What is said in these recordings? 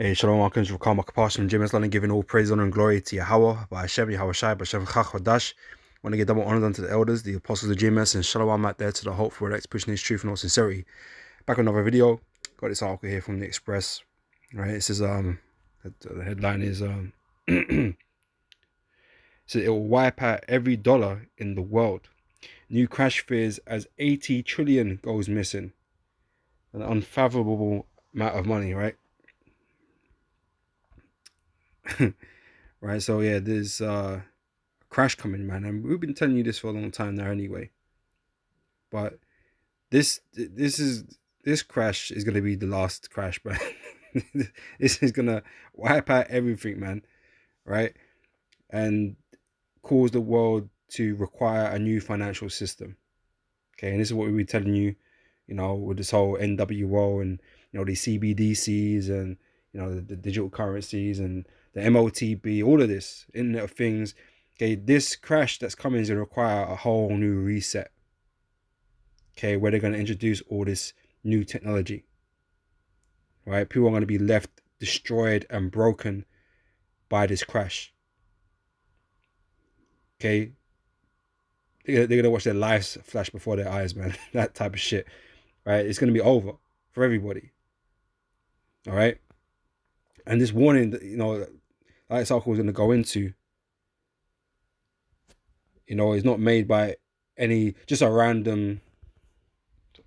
Hey, Shalom, welcome to Rakam Akapashim, Jim Islam, giving all praise, honor, and glory to Yahweh, by Hashem, Yahweh Shai, by Hashem Chach Hodash. Want to give double honor unto the elders, the apostles of GMS, and Shalom out there to the hope for elect pushing his truth and all sincerity. Back with another video. Got this article here from the Express. Right, it says the headline is it says it will wipe out every dollar in the world. New crash fears as 80 trillion goes missing. An unfathomable amount of money, right? Right, so yeah, there's a crash coming, man, and we've been telling you this for a long time now anyway. But this crash is gonna be the last crash, man. This is gonna wipe out everything, man, right? And cause the world to require a new financial system. Okay, and this is what we've been telling you, with this whole NWO and these CBDCs and the digital currencies and the MOTB, all of this Internet of Things. Okay, this crash that's coming is going to require a whole new reset. Okay, where they're going to introduce all this new technology. Right, people are going to be left destroyed and broken by this crash. Okay, they're going to watch their lives flash before their eyes, man. That type of shit. Right, it's going to be over for everybody. All right, and this warning that this article is going to go into, is not made by just a random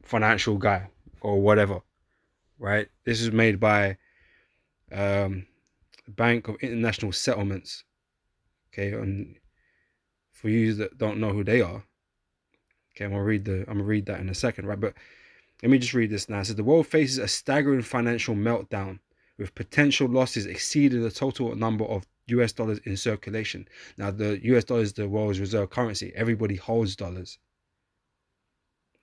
financial guy or whatever, right? This is made by Bank of International Settlements. Okay, and for you that don't know who they are, okay, I'm gonna read that in a second, right? But let me just read this now. It says the world faces a staggering financial meltdown, with potential losses exceeding the total number of US dollars in circulation. Now, the US dollar is the world's reserve currency. Everybody holds dollars.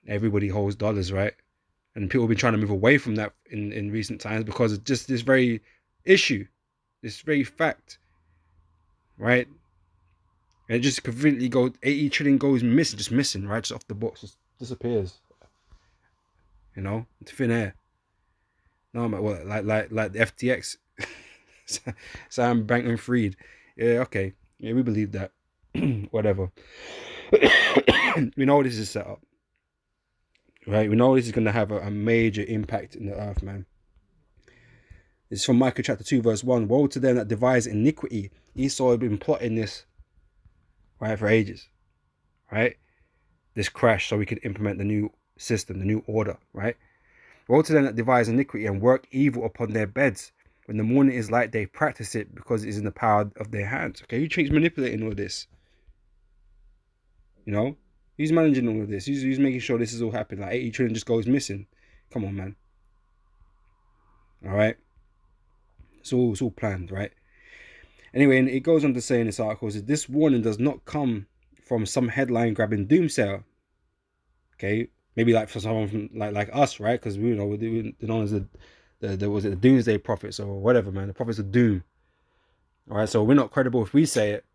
Everybody holds dollars, right? And people have been trying to move away from that in recent times because of just this very issue, this very fact, right? And it just conveniently goes, 80 trillion goes missing, just missing, right? Just off the books, just disappears, into thin air. No, man, well, like the FTX, Sam Bankman-Fried. Yeah, okay, yeah, we believe that. Whatever. We know this is set up, right? We know this is going to have a major impact in the earth, man. It's from Micah chapter 2, verse 1. Woe to them that devise iniquity. Esau had been plotting this, right, for ages, right? This crash so we could implement the new system, the new order, right? Woe to them that devise iniquity and work evil upon their beds. When the morning is light, they practice it because it is in the power of their hands. Okay, who's manipulating all this? Who's managing all of this? Who's making sure this is all happening? Like 80 trillion just goes missing. Come on, man. All right. It's all planned, right? Anyway, and it goes on to say in this article that this warning does not come from some headline grabbing doomsayer. Okay, maybe like for someone from like us, right? Because we're known as the doomsday prophets or whatever, man. The prophets of doom. All right, so we're not credible if we say it,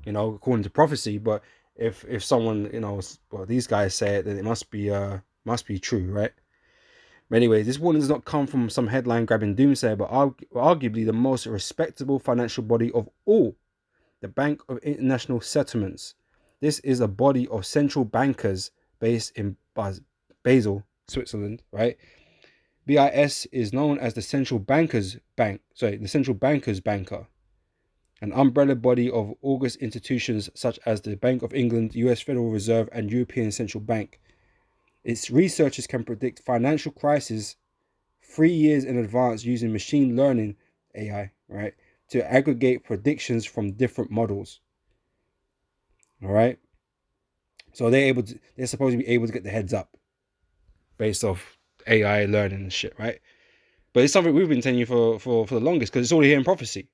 according to prophecy. But if someone, these guys say it, then it must be true, right? But anyway, this warning does not come from some headline-grabbing doomsayer, but arguably the most respectable financial body of all, the Bank of International Settlements. This is a body of central bankers based in Basel, Switzerland, right? BIS is known as the Central Bankers Bank. The Central Bankers Banker, an umbrella body of august institutions such as the Bank of England, US Federal Reserve, and European Central Bank. Its researchers can predict financial crises 3 years in advance using machine learning, AI, right, to aggregate predictions from different models. All right. So they're supposed to be able to get the heads up based off AI learning and shit, right? But it's something we've been telling you for the longest because it's already here in prophecy.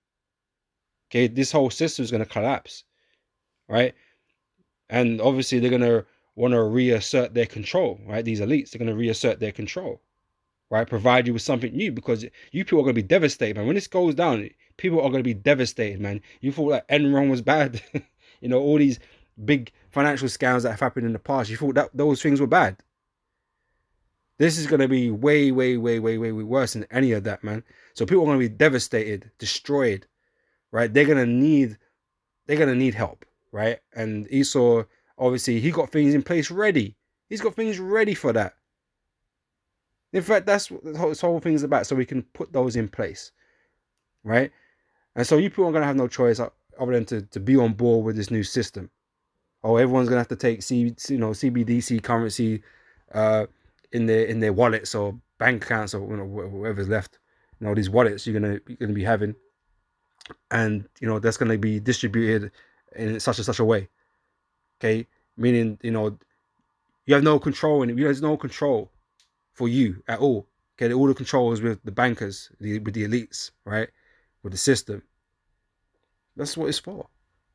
Okay, this whole system is going to collapse, right? And obviously they're going to want to reassert their control, right? These elites, they're going to reassert their control, right? Provide you with something new because you people are going to be devastated, man. When this goes down, people are going to be devastated, man. You thought that Enron was bad, all these big financial scams that have happened in the past. You thought that those things were bad. This is gonna be way, way, way, way, way, way worse than any of that, man. So people are gonna be devastated, destroyed, right? They're gonna need help, right? And Esau, obviously, he got things in place ready. He's got things ready for that. In fact, that's what this whole thing is about. So we can put those in place, right? And so you people are gonna have no choice other than to be on board with this new system. Oh, everyone's gonna have to take CBDC currency in their wallets or bank accounts or whatever's left. These wallets you're gonna be having, and that's gonna be distributed in such and such a way. Okay, meaning you have no control, and there's no control for you at all. Okay, all the control is with the bankers, with the elites, right? With the system. That's what it's for,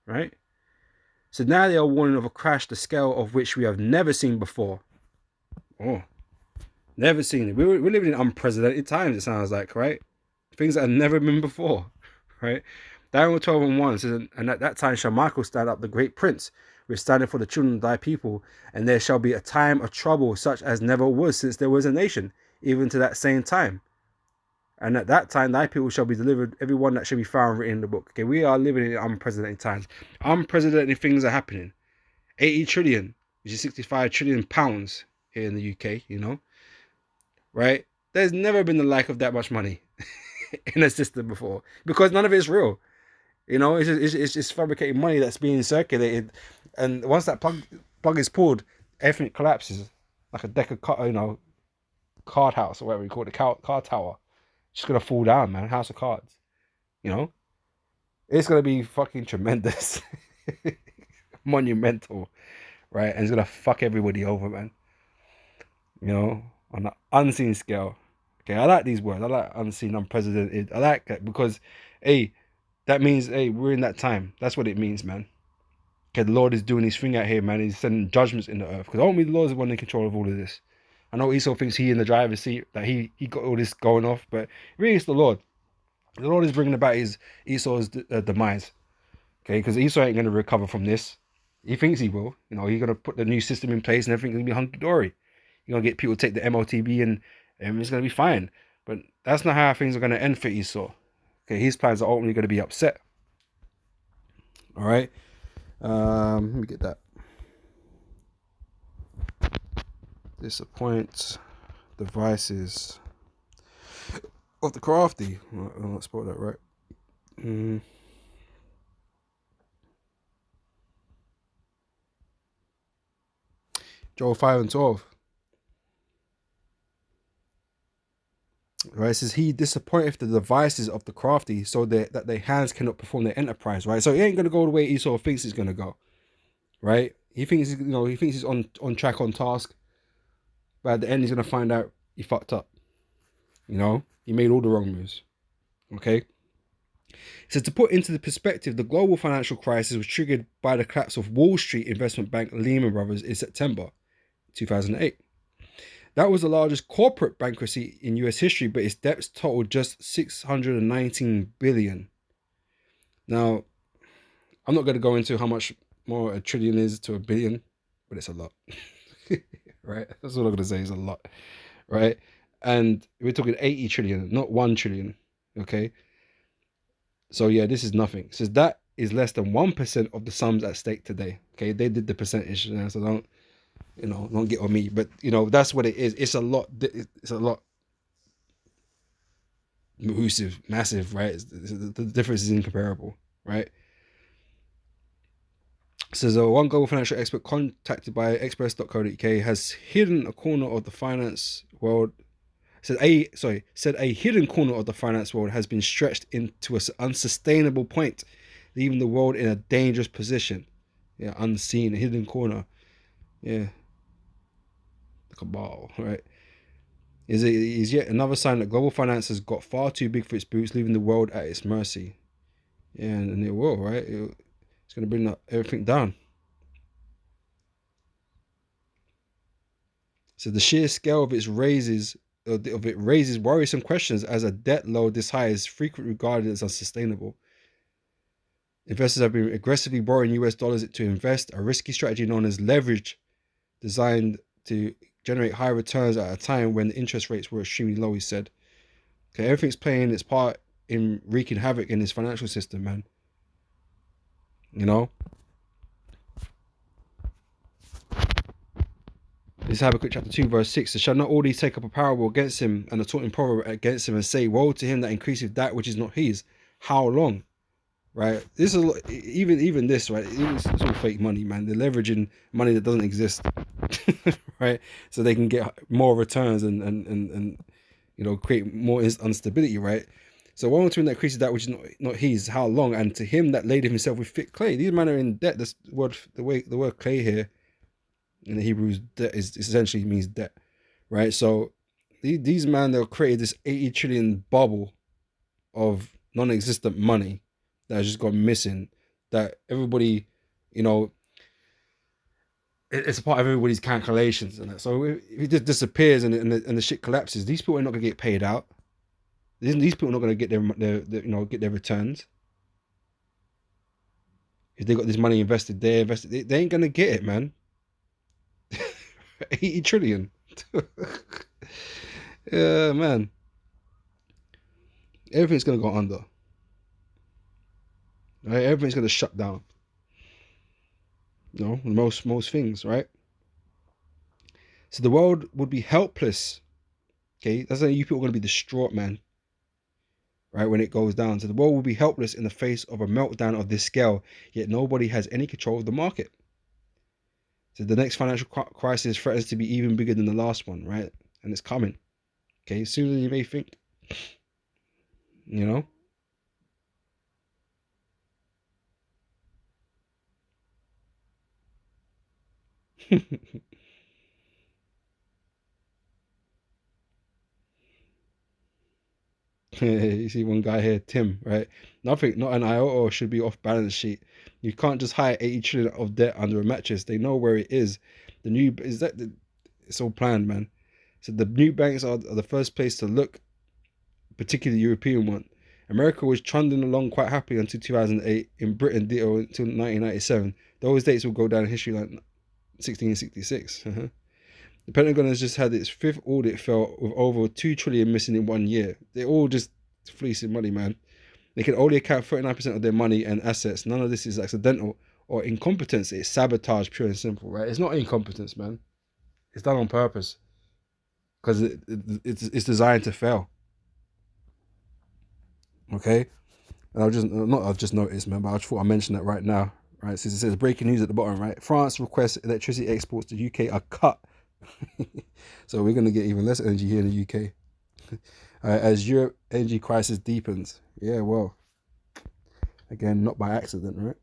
right? So now they are warning of a crash the scale of which we have never seen before. Oh, never seen it. We're living in unprecedented times, it sounds like, right? Things that have never been before, right? Daniel 12:1 says, and at that time shall Michael stand up, the great prince, withstanding for the children of thy people, and there shall be a time of trouble such as never was since there was a nation, even to that same time. And at that time thy people shall be delivered, every one that shall be found written in the book. Okay, we are living in unprecedented times. Unprecedented things are happening. 80 trillion, which is 65 trillion pounds here in the UK, right? There's never been the like of that much money in a system before, because none of it's real. It's just fabricated money that's being circulated, and once that plug is pulled, everything collapses like a deck of card house or whatever you call it, card tower. It's just gonna fall down, man. House of cards. It's gonna be fucking tremendous, monumental, right? And it's gonna fuck everybody over, man. On an unseen scale. Okay, I like these words. I like unseen, unprecedented. I like that because, hey, that means, hey, we're in that time. That's what it means, man. Okay, the Lord is doing his thing out here, man. He's sending judgments in the earth. Because ultimately, the Lord is the one in control of all of this. I know Esau thinks he in the driver's seat, that he got all this going off, but really it's the Lord. The Lord is bringing about Esau's demise. Okay, because Esau ain't going to recover from this. He thinks he will. He's going to put the new system in place and everything's going to be hunky-dory. You're going to get people to take the MOTB and it's going to be fine. But that's not how things are going to end for Esau. Okay, his plans are ultimately going to be upset. All right. Let me get that. Disappoint devices of the crafty. I'll not spell that right. Joel 5:12. Right, it says he disappointeth the devices of the crafty, so that their hands cannot perform their enterprise. Right, so it ain't gonna go the way Esau thinks it's gonna go. Right, he thinks he's on track, on task, but at the end he's gonna find out he fucked up. He made all the wrong moves. Okay. So to put into the perspective, the global financial crisis was triggered by the collapse of Wall Street investment bank Lehman Brothers in September 2008. That was the largest corporate bankruptcy in US history, but its debts totaled just $619 billion. Now, I'm not going to go into how much more a trillion is to a billion, but it's a lot. Right? That's all I'm going to say, is a lot. Right? And we're talking 80 trillion, not 1 trillion. Okay? So yeah, this is nothing. It says that is less than 1% of the sums at stake today. Okay? They did the percentage, so don't get on me, but that's what it is. It's a lot. It's a lot massive, right? The difference is incomparable, right? So one global financial expert contacted by express.co.uk has hidden a corner of the finance world. Said a hidden corner of the finance world has been stretched into an unsustainable point, leaving the world in a dangerous position. Yeah, unseen, a hidden corner. Yeah. Cabal, right? Is yet another sign that global finance has got far too big for its boots, leaving the world at its mercy. Yeah, and it will, right? It's going to bring everything down. So the sheer scale of it raises worrisome questions, as a debt load this high is frequently regarded as unsustainable. Investors have been aggressively borrowing US dollars to invest, a risky strategy known as leverage, designed to generate high returns at a time when interest rates were extremely low, he said. Okay, everything's playing its part in wreaking havoc in his financial system, man. You know? This is Habakkuk chapter 2, verse 6. So shall not all these take up a parable against him, and a taunting proverb against him, and say, woe to him that increaseth that which is not his? How long? Right? This is even this, right? It's all fake money, man. They're leveraging money that doesn't exist. Right? So they can get more returns and you know, create more instability, right? So woe to him that increases that which is not his, how long? And to him that laid himself with thick clay. These men are in debt. This word, the word clay here in the Hebrews, debt is essentially means debt, right? So these men, they've created this 80 trillion bubble of non-existent money that has just gone missing, that everybody, you know, it's a part of everybody's calculations. And so if it just disappears and the shit collapses, these people are not going to get paid out. These people are not going to get their you know, get their returns. If they got this money invested, they ain't going to get it, man. 80 trillion. Yeah, man. Everything's going to go under. Right? Everything's going to shut down. You know, most things, right? So the world would be helpless. Okay, that's why you people are going to be distraught, man. Right, when it goes down. So the world will be helpless in the face of a meltdown of this scale, yet nobody has any control of the market. So the next financial crisis threatens to be even bigger than the last one, right? And it's coming. Okay, sooner than you may think. You know? You see one guy here, Tim, right? Nothing, not an iota should be off balance sheet. You can't just hide 80 trillion of debt under a mattress. They know where it is. The new is that it's all planned, man. So the new banks are the first place to look, particularly the European one. America was trundling along quite happily until 2008. In Britain, ditto until 1997. Those dates will go down in history like 1666. The Pentagon has just had its 5th audit fail with over 2 trillion missing in 1 year. They're all just fleecing money, man. They can only account 39% of their money and assets. None of this is accidental or incompetence. It's sabotage, pure and simple, right? It's not incompetence, man. It's done on purpose because it's designed to fail. Okay, and I've just noticed, man, but I just thought I'd mention that right now, right? Since it says breaking news at the bottom, right? France requests electricity exports to UK are cut. So we're gonna get even less energy here in the UK as Europe energy crisis deepens. Yeah, well, again, not by accident,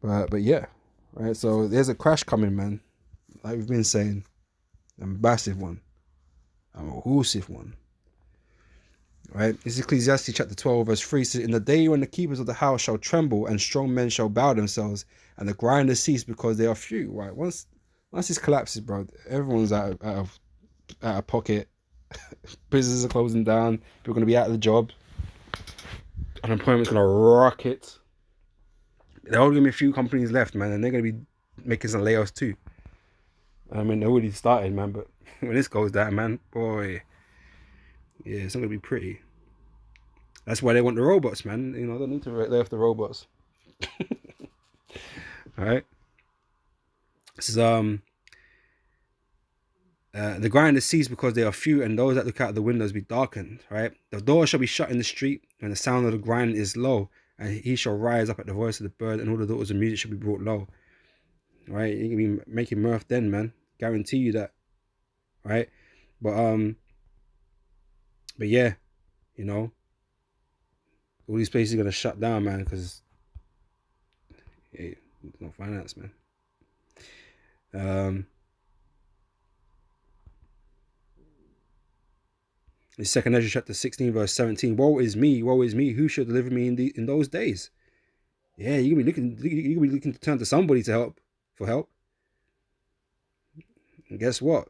right? But yeah, right. So there's a crash coming, man. Like we've been saying, a massive one, a massive one. Right, this is Ecclesiastes chapter 12 verse 3 says, in the day when the keepers of the house shall tremble and strong men shall bow themselves and the grinders cease because they are few. Right, once this collapses, bro, everyone's out of pocket. Businesses are closing down. People are going to be out of the job. Unemployment's going to rocket. There are only going to be a few companies left, man, and they're going to be making some layoffs too. I mean, they already started, man, but when this goes down, man, boy, yeah, it's not going to be pretty. That's why they want the robots, man. You know, they need to lay off the robots. All right. This is the grinders cease because they are few, and those that look out of the windows be darkened. Right. The door shall be shut in the street, and the sound of the grind is low, and he shall rise up at the voice of the bird, and all the daughters of music shall be brought low. Right. You can be making mirth then, man. Guarantee you that. Right. But yeah, you know, all these places are gonna shut down, man, because no finance, man. In 2nd Ezra chapter 16 verse 17, woe is me, who shall deliver me in those days? Yeah, you're gonna be looking to turn to somebody for help. And guess what?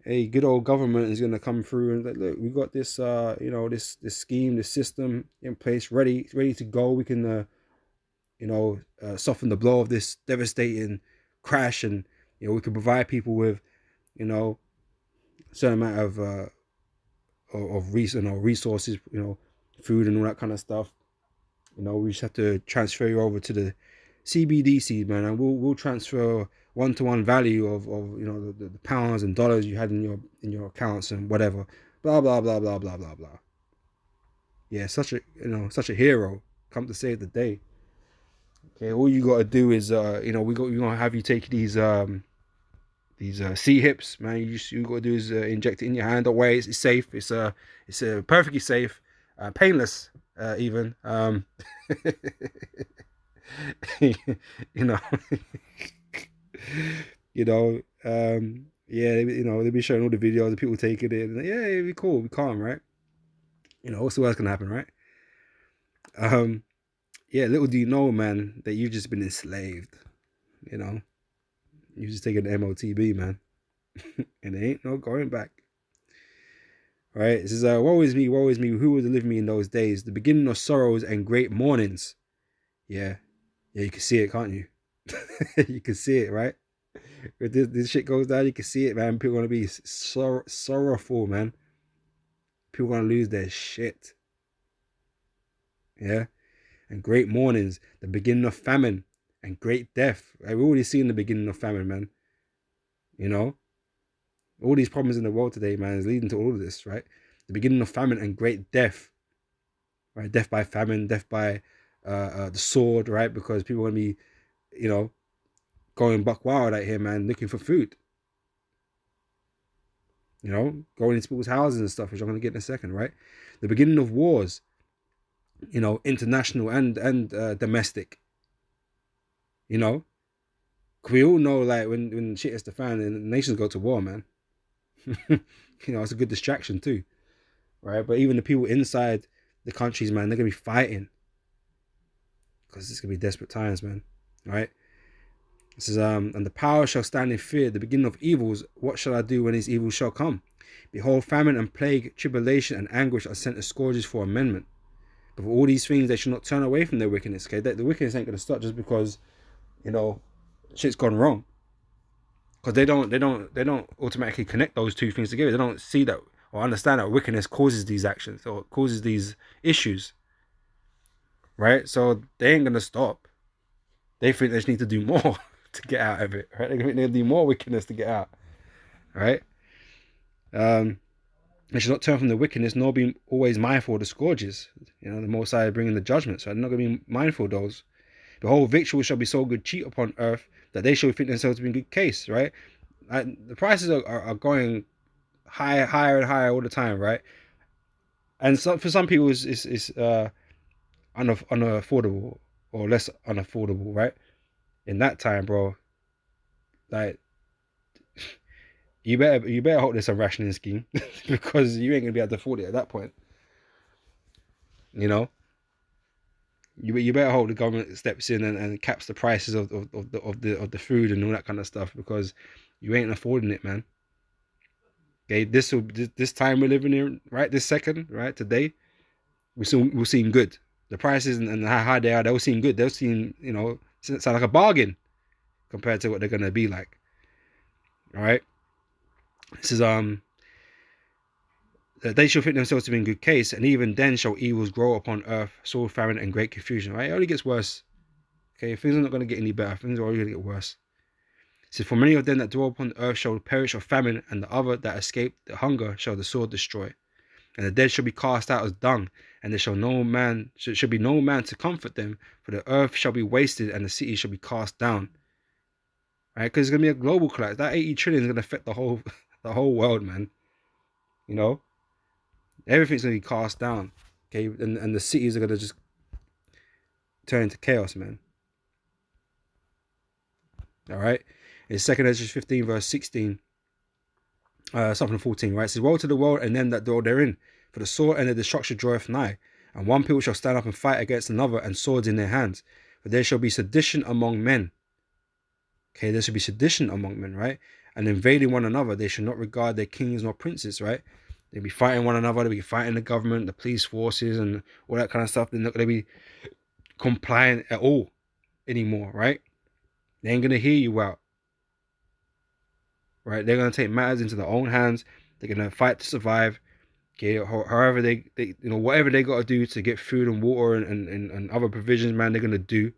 A good old government is gonna come through and like, look, we got this you know, this scheme, this system in place, ready to go. We can soften the blow of this devastating crash, and You know, we could provide people with, you know, a certain amount of resources, you know, food and all that kind of stuff. You know, we just have to transfer you over to the CBDC, man, and we'll transfer one-to-one value of you know the pounds and dollars you had in your accounts and whatever. Blah blah blah blah blah blah blah. Yeah, such a hero come to save the day. Okay, all you gotta do is you know, we're gonna have you take these C hips, man. You gotta do is inject it in your hand. Don't worry, it's safe. It's perfectly safe, painless even. You know, you know, yeah, you know, they'll be showing all the videos of people taking it, and yeah, it'd be cool, be calm, right? You know, what's the worst gonna happen, right? Um, yeah, little do you know, man, that you've just been enslaved. You know, you just taking the MOTB, man, and there ain't no going back. Right? It says, woe is me, who will deliver me in those days? The beginning of sorrows and great mournings. Yeah, yeah, you can see it, can't you? You can see it, right? If this shit goes down, you can see it, man. People are gonna be sorrowful, man. People are gonna lose their shit. Yeah, and great mournings, the beginning of famine and great death. Right? We've already seen the beginning of famine, man. You know, all these problems in the world today, man, is leading to all of this, right? The beginning of famine and great death, right? Death by famine, death by the sword, right? Because people are gonna be, you know, going buck wild out here, man, looking for food. You know, going into people's houses and stuff, which I'm gonna get in a second, right? The beginning of wars, you know, international and domestic. You know, we all know like when shit hits the fan and the nations go to war, man. You know, it's a good distraction too, right? But even the people inside the countries, man, they're gonna be fighting because it's gonna be desperate times, man. Right? This is and the power shall stand in fear, the beginning of evils. What shall I do when these evils shall come? Behold, famine and plague, tribulation and anguish are sent as scourges for amendment. But for all these things, they should not turn away from their wickedness. Okay, the wickedness ain't gonna stop just because, you know, shit's gone wrong. Because they don't automatically connect those two things together. They don't see that or understand that wickedness causes these actions or causes these issues, right? So they ain't gonna stop. They think they just need to do more to get out of it, right? They think they do more wickedness to get out, right? They should not turn from the wickedness, nor be always mindful of the scourges. You know, the Most High bringing the judgment, so they're not going to be mindful of those. Behold, victuals shall be so good cheap upon earth that they shall think themselves to be in good case, right? The prices are going higher, higher and higher all the time, right? And so, for some people, it's unaffordable or less unaffordable, right? In that time, bro, like you better hope there's a rationing scheme because you ain't gonna be able to afford it at that point. You know, you better hope the government steps in and caps the prices of the food and all that kind of stuff because you ain't affording it, man. Okay, this time we're living in, right? This second, right? Today, we're seeing good. The prices and how high they are, they'll seem good. They'll seem, you know, sound like a bargain compared to what they're gonna be like. All right. This is they shall think themselves to be in good case, and even then shall evils grow upon earth, sword, famine, and great confusion. Right? It only gets worse. Okay, things are not going to get any better. Things are only going to get worse. It says, for many of them that dwell upon the earth shall perish of famine, and the other that escape the hunger shall the sword destroy. And the dead shall be cast out as dung, and there shall be no man to comfort them, for the earth shall be wasted, and the city shall be cast down. Right? Because it's going to be a global collapse. That 80 trillion is going to affect the whole the whole world, man. You know, everything's going to be cast down. Okay, and the cities are going to just turn into chaos, man. All right. In 2 Ezra 15, verse 16, something 14, right? It says, woe to the world and them that dwell therein, for the sword and the destruction draweth nigh. And one people shall stand up and fight against another, and swords in their hands. For there shall be sedition among men. Okay, there shall be sedition among men, right? And invading one another, they shall not regard their kings nor princes, right? They'll be fighting one another, they'll be fighting the government, the police forces, and all that kind of stuff. They're not going to be compliant at all anymore, right? They ain't going to hear you out. right? They're gonna take matters into their own hands. They're gonna fight to survive. Okay, however they whatever they got to do to get food and water and other provisions, man, they're gonna do.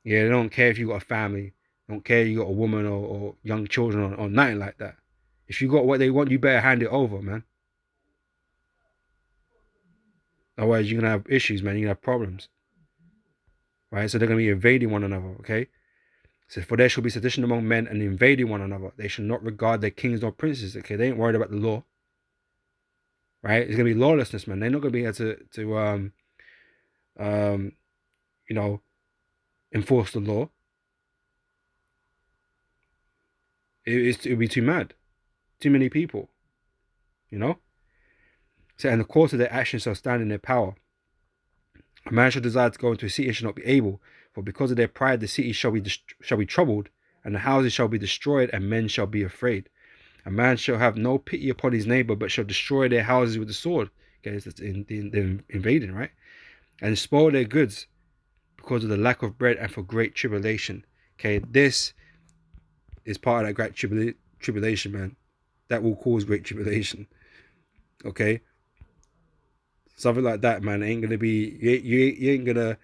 Yeah, they don't care if you got a family, they don't care if you got a woman or young children or nothing like that. If you got what they want, you better hand it over, man. Otherwise, you're gonna have issues, man. You're gonna have problems, right? So they're gonna be invading one another, okay? So for there shall be sedition among men and invading one another. They shall not regard their kings nor princes, okay? They ain't worried about the law, right? It's gonna be lawlessness, man. They're not gonna be able to you know, enforce the law. It'd be too mad, too many people, you know. So, and the course of their actions shall stand in their power. A man shall desire to go into a city and shall not be able, for because of their pride the city shall be troubled, and the houses shall be destroyed, and men shall be afraid. A man shall have no pity upon his neighbor, but shall destroy their houses with the sword. Okay, that's in the invading, right? And spoil their goods because of the lack of bread and for great tribulation. Okay, this is part of that great tribulation, man. That will cause great tribulation. Okay, something like that, man. Ain't gonna be you ain't gonna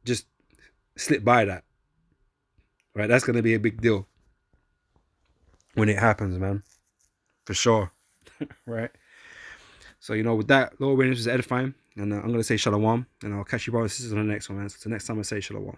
just slip by that, right? That's gonna be a big deal when it happens, man, for sure, right? So with that, Lord Williams is edifying, and I'm gonna say shalom, and I'll catch you brothers and sisters on the next one, man. So next time I say shalom.